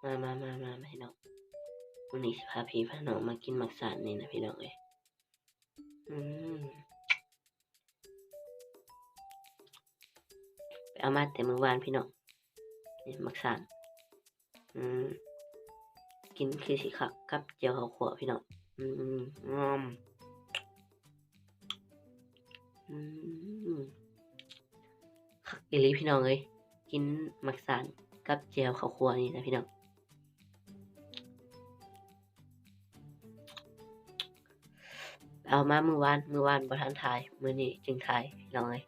มาพี่น้องวันนี้สิพาพี่พาน้องมากินมักสานนี่นะพี่น้องเอ้ยไปเอามาแต่มื้อวานพี่น้องนี่มักสานกินคือสิคักกับเจียวข้าวคั่วพี่น้องงอมคักอีหลีพี่น้องเอ้ยกินมักสานกับเจียวข้าวคั่วนี่นะพี่น้องเอามามื้อวานบ่ทันถ่ายมื้อนี้จึงถ่ายพี่น้องเอ้ย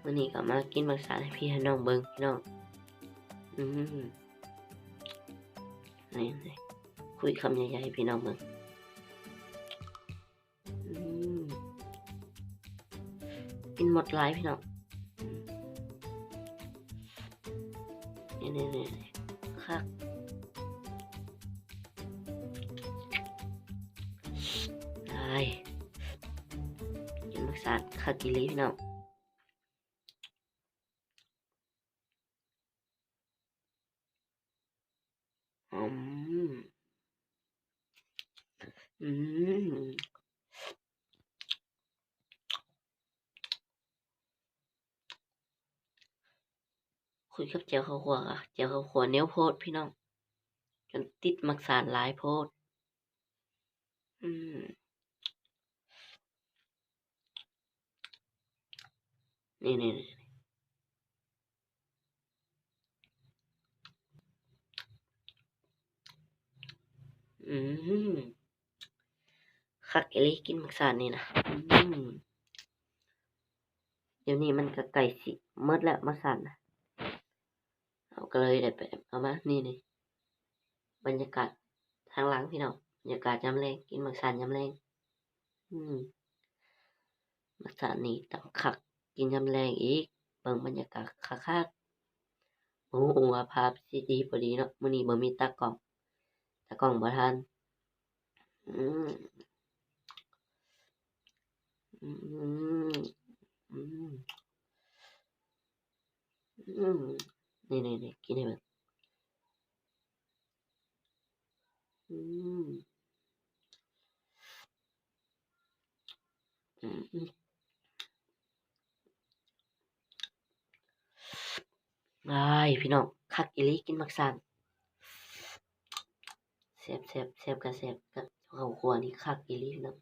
มื้อนี้ก็มากินมักสานให้พี่ให้น้องเบิ่งพี่น้องนี่คุยคำใหญ่ๆให้พี่น้องเบิ่งกินหมดหลายพี่น้องนี่คักได้กินมักสานคักอีหลีพี่น้องคุยกับเจียวข้าวคั่วค่ะเจียวข้าวคั่วเหนียวโพดพี่น้องจนติดมักสานหลายโพดนี่คักอีหลีกินมักสานนี่นะเดี๋ยวนี้มันก็ใกล้สิหมดแล้วมักสานน่ะเอาก็เลยได้ไปเอามานี่บรรยากาศทางหลังพี่น้องบรรยากาศยามแลงกินมักสานยามแลงมักสานนี่ต้องคักกินยามแลงอีกเบิ่งบรรยากาศคักๆโอ้ว่าภาพสิดีบ่ดีเนาะมื้อนี้บ่มีตากล้องบ่ทันนี่กินให้เบิ่งอ้ายพี่น้องคักอีหลีกินมักสานแซ่บก็แซ่บกับข้าวคั่วนี่คักอีหลีพี่น้อง